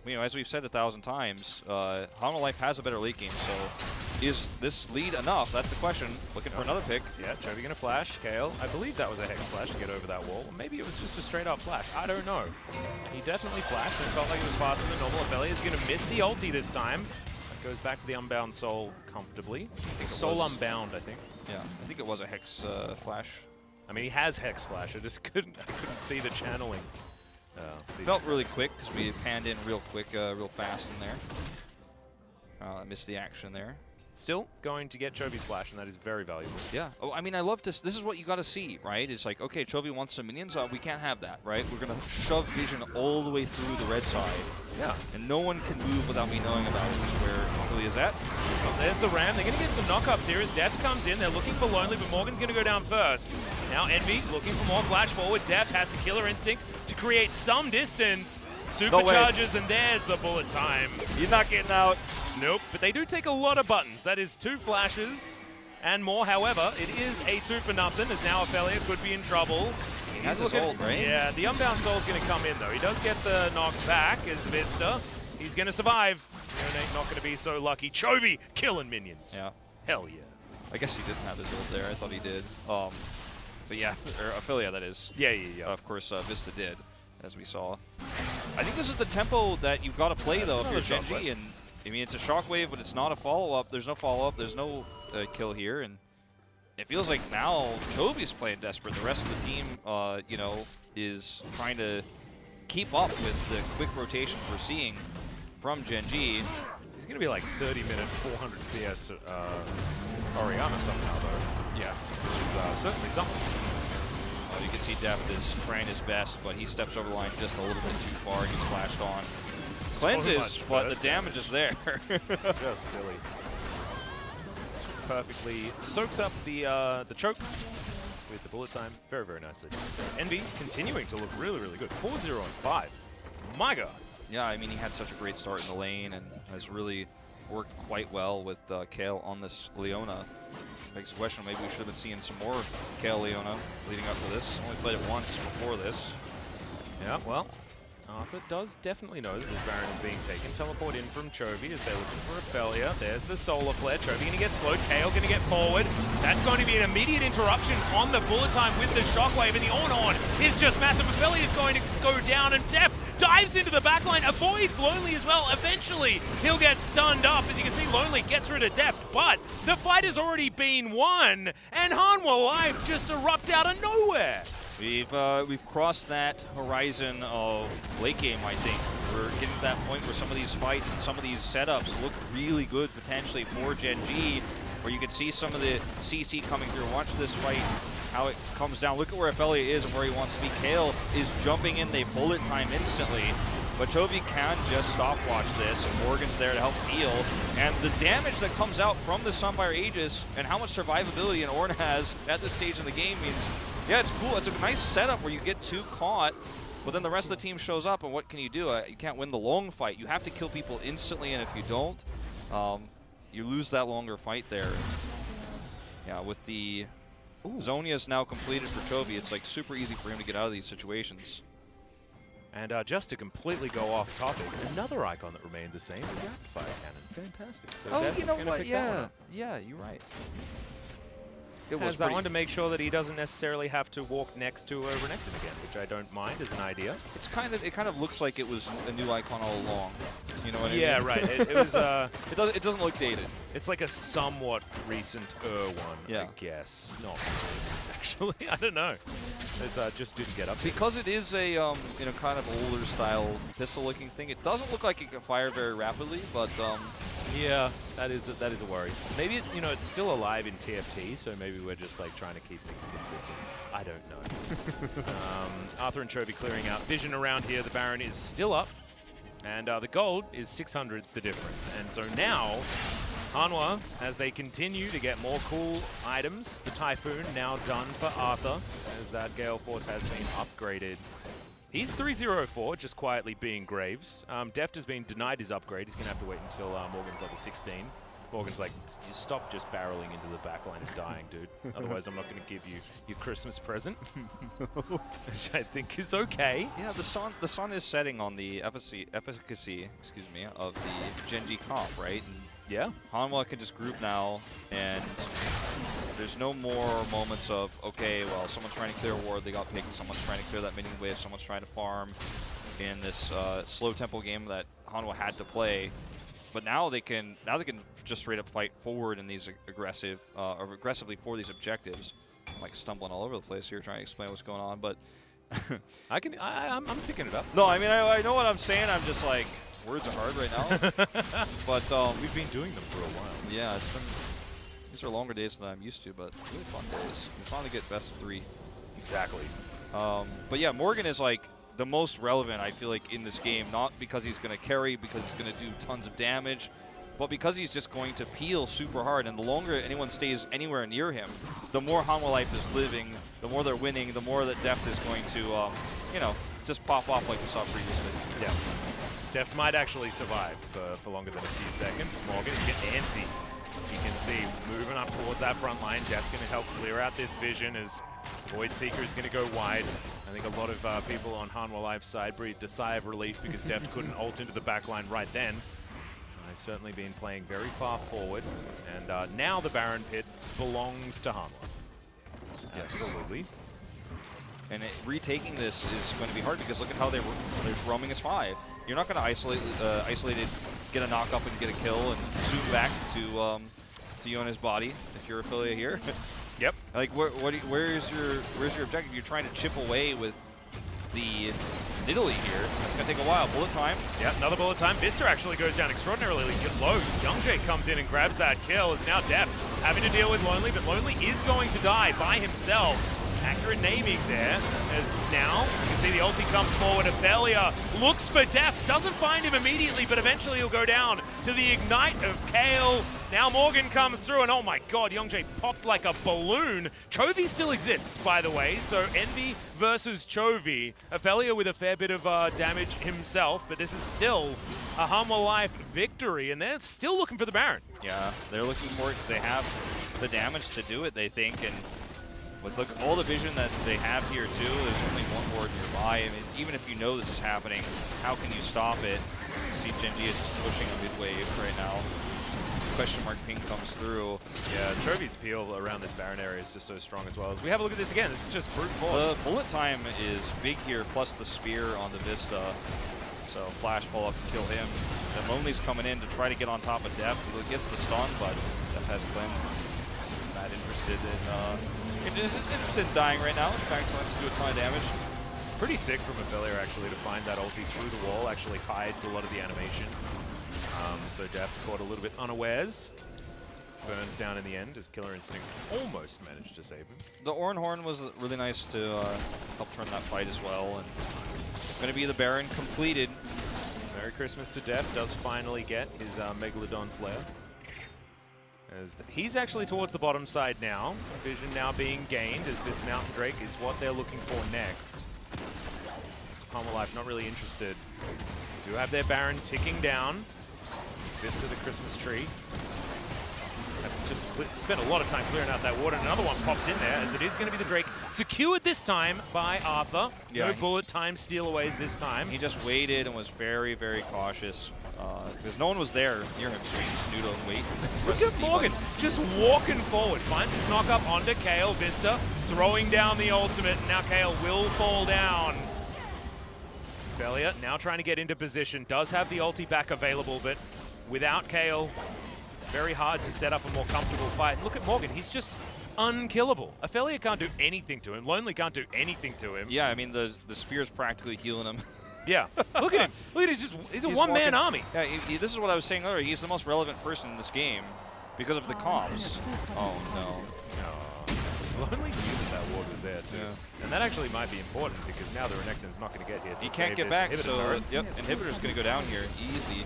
You know, as we've said 1,000 times, Hanwha Life has a better late game, so is this lead enough? That's the question. Looking for another pick. Yeah, Chovy gonna flash. Kale, I believe that was a Hex flash to get over that wall. Or maybe it was just a straight up flash. I don't know. He definitely flashed and it felt like it was faster than normal. Aphelios is gonna miss the ulti this time. That goes back to the Unbound Soul comfortably. Soul Unbound, I think. Yeah, I think it was a Hex flash. I mean, he has Hex flash. I couldn't see the channeling. Felt really quick because we panned in real quick, real fast in there. I missed the action there. Still going to get Chovy's flash, and that is very valuable. Yeah. Oh, I mean, I love this. This is what you got to see, right? It's like, okay, Chovy wants some minions. We can't have that, right? We're going to shove vision all the way through the red side. Yeah. And no one can move without me knowing about it, which is where Philly is at. Oh, there's the Ram. They're going to get some knockups here as Deft comes in. They're looking for Lonely, but Morgan's going to go down first. Now Envy looking for more flash forward. Deft has the killer instinct to create some distance. Supercharges, and there's the bullet time. You're not getting out. Nope, but they do take a lot of buttons. That is 2 flashes and more. However, it is a 2 for nothing, as now Ophelia could be in trouble. He has his ult, right? Yeah, the Unbound Soul's going to come in, though. He does get the knock back as Vista. He's going to survive. Neonate not going to be so lucky. Chovy killing minions. Yeah. Hell yeah. I guess he didn't have his ult there. I thought he did. But yeah, or Ophelia, that is. Yeah. Of course, Vista did, as we saw. I think this is the tempo that you've got to play, though, if you're Gen.G. And I mean, it's a shockwave, but it's not a follow-up. There's no follow-up. There's no kill here, and it feels like now Chovy's playing desperate. The rest of the team, you know, is trying to keep up with the quick rotations we're seeing from Gen.G. He's going to be like 30-minute, 400 CS Oriana somehow, though. Yeah, which is certainly something. You can see Deft is trying his best, but he steps over the line just a little bit too far. He's flashed on. Cleanses, but the damage is there. Just silly. Perfectly soaks up the choke with the bullet time. Very, very nicely done. So Envy continuing to look really, really good. 4-0 and 5. My God. Yeah, I mean, he had such a great start in the lane and has really worked quite well with Kale on this Leona. Makes the question, maybe we should have been seeing some more Kale Leona leading up to this. Only played it once before this. Yeah, well, Arthur does definitely know that this Baron is being taken. Teleport in from Chovy as they're looking for Ophelia. There's the Solar Flare. Chovy going to get slowed. Kale going to get forward. That's going to be an immediate interruption on the bullet time with the Shockwave, and the on is just massive. Ophelia is going to go down, and Deft dives into the backline, avoids Lonely as well. Eventually, he'll get stunned up. As you can see, Lonely gets rid of Deft, but the fight has already been won, and Hanwha Life just erupt out of nowhere. We've crossed that horizon of late game, I think. We're getting to that point where some of these fights and some of these setups look really good potentially for Gen.G, where you can see some of the CC coming through. Watch this fight, how it comes down. Look at where Ophelia is and where he wants to be. Kale is jumping in, they bullet time instantly. But Chovy can just stopwatch this, and Morgan's there to help heal. And the damage that comes out from the Sunfire Aegis and how much survivability an Ornn has at this stage in the game means, yeah, it's cool. It's a nice setup where you get 2 caught, but then the rest of the team shows up, and what can you do? You can't win the long fight. You have to kill people instantly, and if you don't, you lose that longer fight there. Yeah, with the Zhonya's now completed for Chovy, it's like super easy for him to get out of these situations. And just to completely go off topic, another icon that remained the same, the Rapid Fire Cannon. Fantastic. So you know what? Yeah, you're right. It has that one to make sure that he doesn't necessarily have to walk next to a Renekton again, which I don't mind as an idea. It's kind of looks like it was a new icon all along. You know what I mean? Yeah, right. It was. It doesn't look dated. It's like a somewhat recent one, yeah. I guess. Not actually. I don't know. It's just didn't get up because it is a kind of older style pistol-looking thing. It doesn't look like it can fire very rapidly, but yeah, that is a worry. Maybe it's still alive in TFT, so maybe we're just like trying to keep things consistent. I don't know. Arthur and Chovy clearing out vision around here. The Baron is still up. And the gold is 600 the difference. And so now, Hanwha, as they continue to get more cool items, the Typhoon now done for Arthur, as that Gale Force has been upgraded. He's 304, just quietly being Graves. Deft has been denied his upgrade. He's going to have to wait until Morgan's level 16. Morgan's like, you stop just barreling into the backline and dying, dude. Otherwise, I'm not going to give you your Christmas present. Which I think is okay. Yeah, the sun is setting on the efficacy excuse me, of the Gen.G comp, right? And yeah. Hanwha can just group now, and there's no more moments of, okay, well, someone's trying to clear a ward, they got picked, someone's trying to clear that minion wave, someone's trying to farm in this slow tempo game that Hanwha had to play. But now they can just straight up fight forward in these aggressively for these objectives. I'm like stumbling all over the place here trying to explain what's going on, but I'm picking it up. No, I mean I know what I'm saying. I'm just like, words are hard right now. But we've been doing them for a while. Yeah, these are longer days than I'm used to, but really fun days. We finally get best of 3. Exactly. But yeah, Morgan is like the most relevant, I feel like, in this game, not because he's going to carry, because he's going to do tons of damage, but because he's just going to peel super hard, and the longer anyone stays anywhere near him, the more Hanwha life is living, the more they're winning, the more that Deft is going to, you know, just pop off like we saw previously. Yeah. Deft might actually survive for longer than a few seconds. Morgan is getting antsy. You can see moving up towards that front line. Deft going to help clear out this vision as Void Seeker is going to go wide. I think a lot of people on Hanwha Life's side breathed a sigh of relief because Deft couldn't ult into the backline right then. He's certainly been playing very far forward, and now the Baron Pit belongs to Hanwha. Yes. Absolutely. And retaking this is going to be hard because look at how they're roaming as 5. You're not going to isolate it, get a knock up and get a kill and zoom back to you on his body if you're Ophelia here. Yep. Like where's your objective? You're trying to chip away with the Nidalee here. It's gonna take a while. Bullet time. Yeah, another bullet time. Vista actually goes down extraordinarily low. Young.G comes in and grabs that kill. Is now Deft having to deal with Lonely, but Lonely is going to die by himself. Accurate naming there, as now you can see the ulti comes forward. Ophelia looks for Deft, doesn't find him immediately, but eventually he'll go down to the ignite of Kale. Now Morgan comes through, and oh my god, Young.G popped like a balloon. Chovy still exists, by the way, so Envy versus Chovy. Ophelia with a fair bit of damage himself, but this is still a Hanwha Life victory, and they're still looking for the Baron. Yeah, they're looking for it because they have the damage to do it, they think, and with all the vision that they have here too, there's only one ward nearby. I mean, even if you know this is happening, how can you stop it? You see Gen.G is just pushing a mid-wave right now. Question mark ping comes through. Yeah, Chovy's peel around this Baron area is just so strong as well. As we have a look at this again, this is just brute force. The bullet time is big here, plus the spear on the Vista. So flash pull up to kill him. Then Lonely's coming in to try to get on top of Deft. He gets the stun, but Deft has cleansed. Not interested in dying right now. In fact, he wants to do a ton of damage. Pretty sick from Ophelia actually to find that ulti through the wall. Actually hides a lot of the animation. So Deft caught a little bit unawares. Burns down in the end as Killer Instinct almost managed to save him. The Oran Horn was really nice to help turn that fight as well. And going to be the Baron completed. Merry Christmas to Deft does finally get his Megalodon Slayer. As he's actually towards the bottom side now. Some vision now being gained as this Mountain Drake is what they're looking for next. Hanwha Life not really interested. They do have their Baron ticking down. Vista the Christmas tree. Have just spent a lot of time clearing out that water. Another one pops in there as it is going to be the Drake. Secured this time by Arthur. Yeah, no bullet time stealaways this time. He just waited and was very, very cautious because no one was there near him, so he just knew to wait. Look at Morgan just walking forward. Finds this knock up onto Kale. Vista throwing down the ultimate. And now Kale will fall down. Ophelia now trying to get into position. Does have the ulti back available, but without Kale, it's very hard to set up a more comfortable fight. Look at Morgan, he's just unkillable. Ophelia can't do anything to him. Lonely can't do anything to him. Yeah, I mean, the spear's practically healing him. Yeah, look at him. Look at him, he's a one-man army. Yeah, this is what I was saying earlier. He's the most relevant person in this game because of the comms. Oh, no. Lonely knew that ward was there too. Yeah. And that actually might be important because now the Renekton's not going to get here. He can't get back, so Inhibitor's going to go down here. Easy.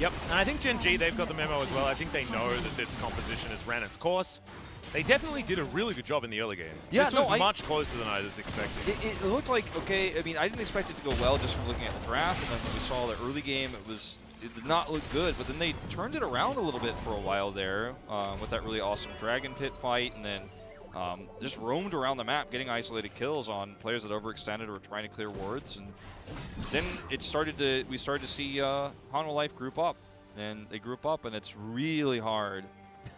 Yep, and I think Gen.G, they've got the memo as well. I think they know that this composition has ran its course. They definitely did a really good job in the early game. Yeah, this was much closer than I was expecting. It looked like, okay, I mean, I didn't expect it to go well just from looking at the draft, and then when we saw the early game, it did not look good, but then they turned it around a little bit for a while there with that really awesome Dragon Pit fight, and then just roamed around the map getting isolated kills on players that overextended or were trying to clear wards, and then we started to see Hanwha Life group up, and they group up, and it's really hard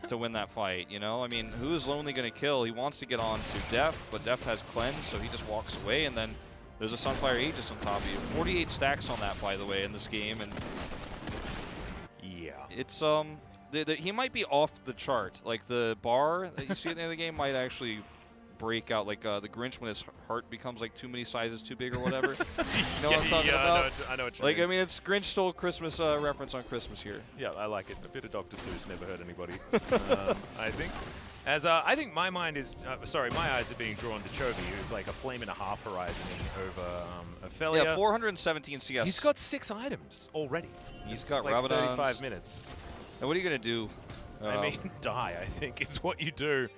to win that fight, you know? I mean, who is Lonely going to kill? He wants to get on to Def, but Def has Cleanse, so he just walks away, and then there's a Sunfire Aegis on top of you. 48 stacks on that, by the way, in this game, and yeah, it's he might be off the chart. Like the bar that you see at the end of the game might actually break out, like the Grinch when his heart becomes like too many sizes too big or whatever. You know what I'm talking about? I know what you mean. I mean, it's Grinch stole Christmas reference on Christmas here. Yeah, I like it. A bit of Dr. Seuss never hurt anybody. I think. I think my mind is, my eyes are being drawn to Chovy, who's like a flame and a half horizoning over Ophelia. Yeah, 417 CS. He's got 6 items already. He's got like Rabadons. 35 minutes. And what are you going to do? I mean, die, I think, is what you do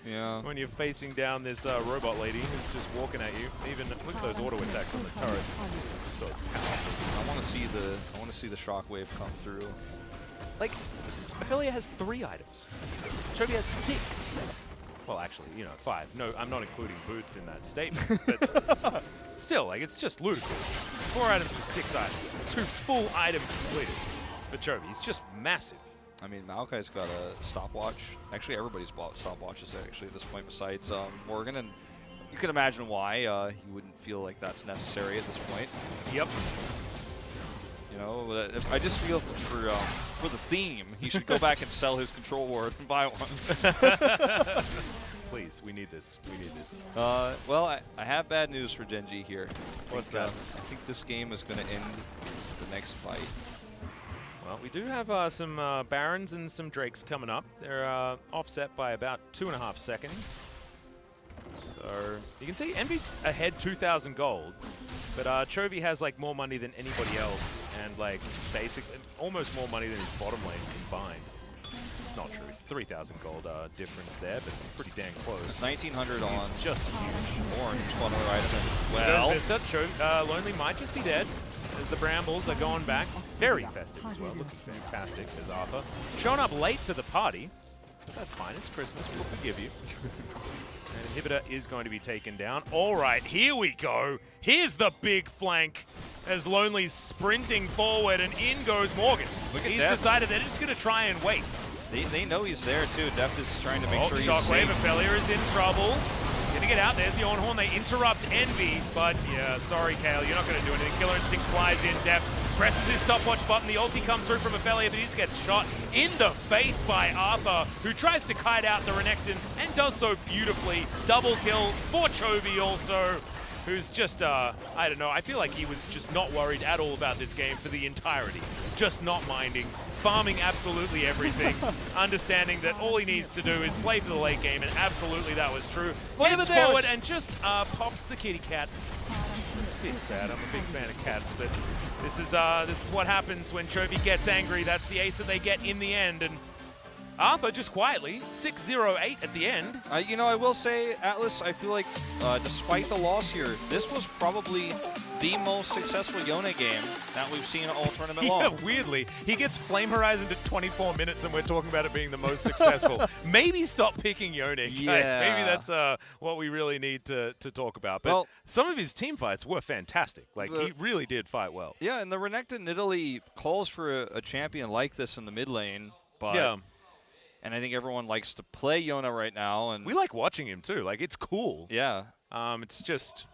when you're facing down this robot lady who's just walking at you. Even look at those auto attacks on the turret. So powerful. I want to see the shockwave come through. Like, Ophelia has 3 items. Chovy has 6. Well, actually, 5. No, I'm not including boots in that statement. But still, like, it's just ludicrous. 4 items to 6 items. It's 2 full items completed for Chovy. He's just massive. I mean, Maokai's got a stopwatch. Actually, everybody's bought stopwatches actually at this point besides Morgan, and you can imagine why he wouldn't feel like that's necessary at this point. Yep. You know, I just feel for the theme, he should go back and sell his control ward and buy one. Please, we need this. We need this. Well, I have bad news for Gen.G here. What's that? I think this game is going to end the next fight. Well, we do have some Barons and some Drakes coming up. They're offset by about 2.5 seconds. So you can see Envy's ahead 2,000 gold, but Chovy has like more money than anybody else, and like basically almost more money than his bottom lane combined. Not true. It's 3,000 gold difference there, but it's pretty dang close. 1,900 on just huge. Orange, one other item. Well, Lonely might just be dead. As the Brambles are going back. Very festive as well, looking fantastic as Arthur. Showing up late to the party, but that's fine, it's Christmas, we'll forgive you. And Inhibitor is going to be taken down. All right, here we go. Here's the big flank as Lonely's sprinting forward, and in goes Morgan. He's decided they're just going to try and wait. They know he's there too. Deft is trying to make sure he's Shockwave, safe. Ophelia is in trouble. Gonna get out, there's the on-horn, they interrupt Envy, but yeah, sorry Kale, you're not gonna do anything. Killer Instinct flies in, Def presses his stopwatch button, the ulti comes through from Ophelia, but he just gets shot in the face by Arthur, who tries to kite out the Renekton, and does so beautifully. Double kill for Chovy also, who's just, I don't know, I feel like he was just not worried at all about this game for the entirety. Just not minding. Farming absolutely everything, understanding that all he needs to do is play for the late game, and absolutely that was true. Gets forward and just pops the kitty cat. It's a bit sad. I'm a big fan of cats, but this is what happens when Chovy gets angry. That's the ace that they get in the end, and Arthur just quietly 6-0-8 at the end. You know, I will say, Atlas, I feel like despite the loss here, this was probably the most successful Yone game that we've seen all tournament long. Yeah, weirdly. He gets Flame Horizon to 24 minutes and we're talking about it being the most successful. Maybe stop picking Yone, guys. Yeah. Maybe that's what we really need to talk about. But some of his team fights were fantastic. Like, he really did fight well. Yeah, and the Renekton in Italy calls for a champion like this in the mid lane. But yeah. And I think everyone likes to play Yone right now. And we like watching him, too. Like, it's cool. Yeah. It's just...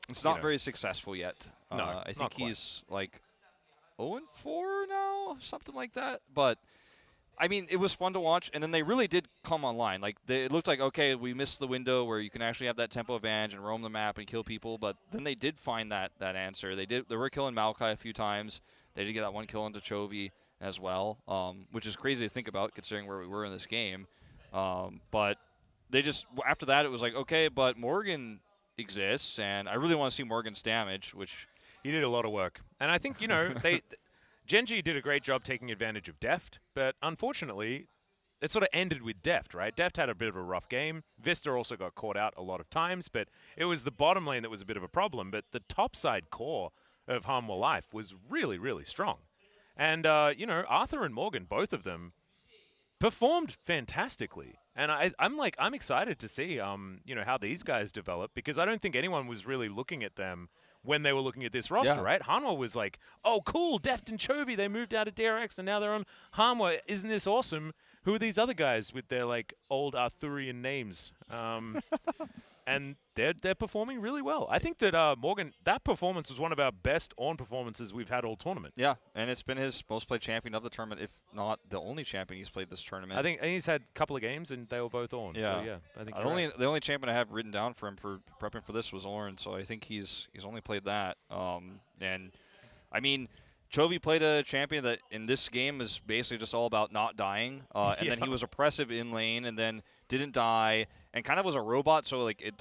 It's not very successful yet. No, I think he's like 0-4 now, something like that. But, I mean, it was fun to watch, and then they really did come online. Like, it looked like, okay, we missed the window where you can actually have that tempo advantage and roam the map and kill people, but then they did find that answer. They were killing Maokai a few times. They did get that one kill into Chovy as well, which is crazy to think about considering where we were in this game. But they just, after that, it was like, okay, but Morgan exists, and I really want to see Morgan's damage, which... He did a lot of work. And I think, you know, Gen.G did a great job taking advantage of Deft, but unfortunately, it sort of ended with Deft, right? Deft had a bit of a rough game. Vista also got caught out a lot of times, but it was the bottom lane that was a bit of a problem. But the topside core of Hanwha Life was really, really strong. And, you know, Arthur and Morgan, both of them, performed fantastically. And I'm excited to see, you know, how these guys develop, because I don't think anyone was really looking at them when they were looking at this roster, right? Hanwha was like, oh, cool, Deft and Chovy, they moved out of DRX, and now they're on Hanwha. Isn't this awesome? Who are these other guys with their, like, old Arthurian names? And they're performing really well. I think that Morgan, that performance was one of our best on performances we've had all tournament. Yeah, and it's been his most played champion of the tournament, if not the only champion he's played this tournament. I think he's had a couple of games, and they were both on. Yeah, so, yeah, I think the only champion I have written down for him for prepping for this was Oren, so I think he's only played that. And I mean, Chovy played a champion that in this game is basically just all about not dying, and then he was oppressive in lane, and then didn't die, and kind of was a robot. So like he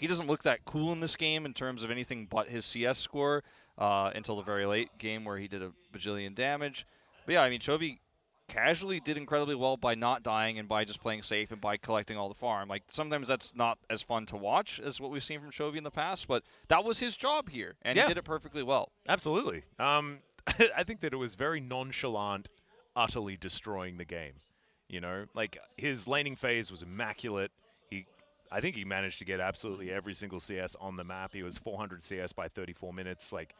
doesn't look that cool in this game in terms of anything but his CS score until the very late game where he did a bajillion damage. But yeah, I mean, Chovy casually did incredibly well by not dying and by just playing safe and by collecting all the farm. Like, sometimes that's not as fun to watch as what we've seen from Chovy in the past, but that was his job here, and he did it perfectly well. Absolutely. I think that it was very nonchalant, utterly destroying the game. You know, like, his laning phase was immaculate. I think he managed to get absolutely every single CS on the map. He was 400 CS by 34 minutes. Like,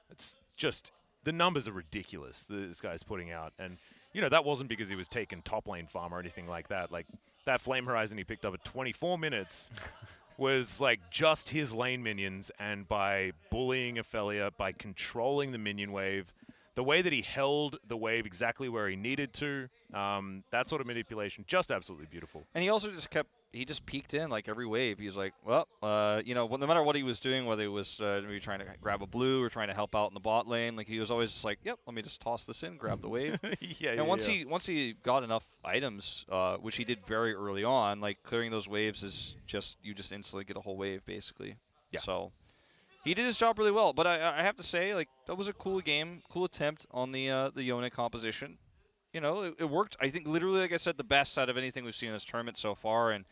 it's just, the numbers are ridiculous this guy's putting out. And, you know, that wasn't because he was taking top lane farm or anything like that. Like, that Flame Horizon he picked up at 24 minutes was, like, just his lane minions, and by bullying Ophelia, by controlling the minion wave, the way that he held the wave exactly where he needed to, that sort of manipulation, just absolutely beautiful. And he also just peeked in, like, every wave. He was like, well, you know, no matter what he was doing, whether he was maybe trying to grab a blue or trying to help out in the bot lane, like, he was always just like, yep, let me just toss this in, grab the wave. Once he got enough items, which he did very early on, like, clearing those waves is just, you just instantly get a whole wave, basically. Yeah. So he did his job really well. But I have to say, like, that was a cool game, cool attempt on the Yone composition. You know, it worked, I think, literally, like I said, the best out of anything we've seen in this tournament so far. And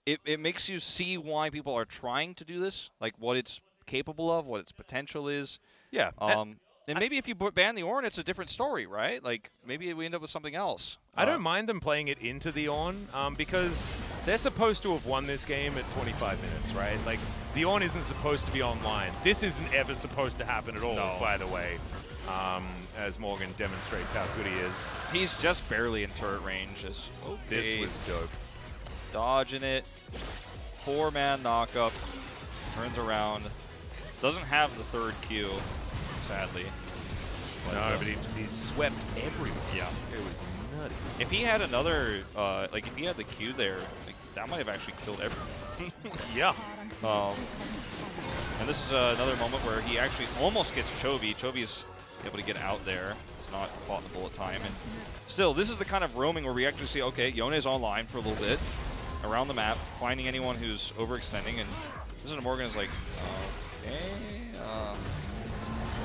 it makes you see why people are trying to do this, like what it's capable of, what its potential is. Yeah. And maybe if you ban the Ornn, it's a different story, right? Like, maybe we end up with something else. I don't mind them playing it into the Ornn because they're supposed to have won this game at 25 minutes, right? Like, the Ornn isn't supposed to be online. This isn't ever supposed to happen at all, by the way, as Morgan demonstrates how good he is. He's just barely in turret range. This was dope. Dodging it. 4-man knockup. Turns around. Doesn't have the third Q, sadly. But he swept everyone. Yeah. It was nutty. If he had another, like, if he had the Q there, like, that might have actually killed everyone. Yeah. And this is another moment where he actually almost gets Chovy. Chovy's able to get out there. It's not caught in the bullet time. And still, this is the kind of roaming where we actually see, okay, Yone is online for a little bit, around the map, finding anyone who's overextending. And this is Morgan is like, okay,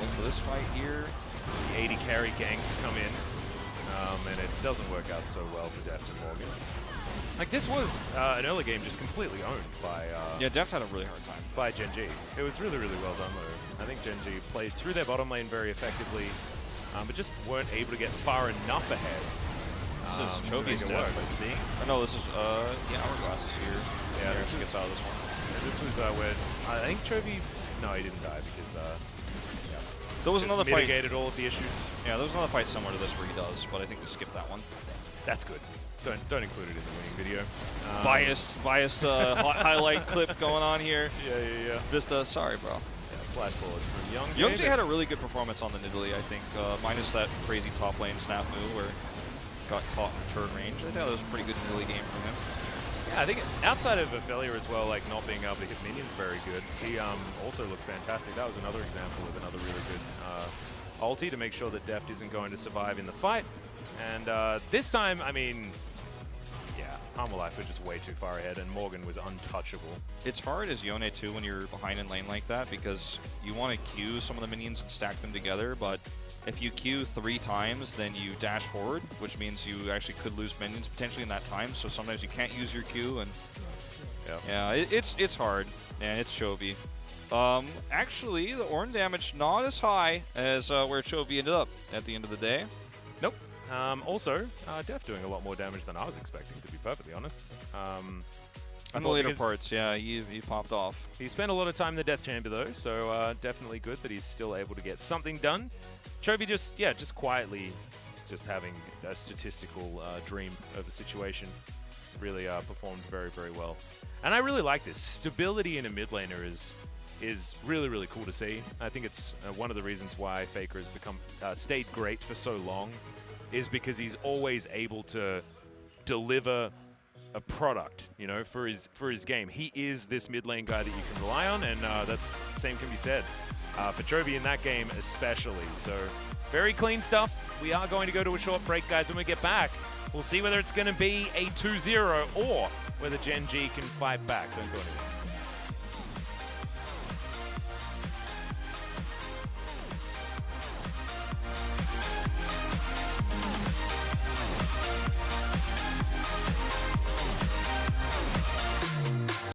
look for this fight here. The 80 carry ganks come in, and it doesn't work out so well for Deft and Morgan. Like, this was an early game just completely owned by... yeah, Deft had a really hard time. By Gen.G. It was really, really well done, though. I think Gen.G played through their bottom lane very effectively, but just weren't able to get far enough ahead. This is Chovy's death, I think. Oh, no, this is, yeah, Hourglass is here. Yeah, this gets out of this one. Yeah, this was where, I think Chovy... No, he didn't die because, yeah. There was another fight. Mitigated all of the issues. Yeah, there was another fight similar to this where he does, but I think we skipped that one. That's good. Don't include it in the winning video. Biased highlight clip going on here. Yeah. Vista, sorry, bro. Yeah, flash forwards from Young.G. Young.G had a really good performance on the Nidalee, I think, minus that crazy top lane snap move where he got caught in turret range. I think that was a pretty good Nidalee game from him. Yeah, I think outside of Ophelia as well, like not being able to hit minions very good, he also looked fantastic. That was another example of another really good ulti to make sure that Deft isn't going to survive in the fight. And this time, I mean, yeah, Hanwha Life were just way too far ahead, and Morgan was untouchable. It's hard as Yone too when you're behind in lane like that, because you want to queue some of the minions and stack them together, but if you queue 3 times, then you dash forward, which means you actually could lose minions potentially in that time, so sometimes you can't use your Q, and yeah, it's hard, and it's Chovy. Actually, the Ornn damage not as high as where Chovy ended up at the end of the day. Nope. Also, Def doing a lot more damage than I was expecting, to be perfectly honest. In the later parts, yeah, he popped off. He spent a lot of time in the Death Chamber, though, so definitely good that he's still able to get something done. Chovy just quietly just having a statistical dream of a situation. Really performed very, very well. And I really like this. Stability in a mid laner is really, really cool to see. I think it's one of the reasons why Faker has become stayed great for so long, is because he's always able to deliver a product, you know, for his game. He is this mid lane guy that you can rely on, and that's same can be said for Chovy in that game especially. So very clean stuff. We are going to go to a short break, guys. When we get back, we'll see whether it's going to be a 2-0 or whether Gen.G can fight back. Don't go anywhere.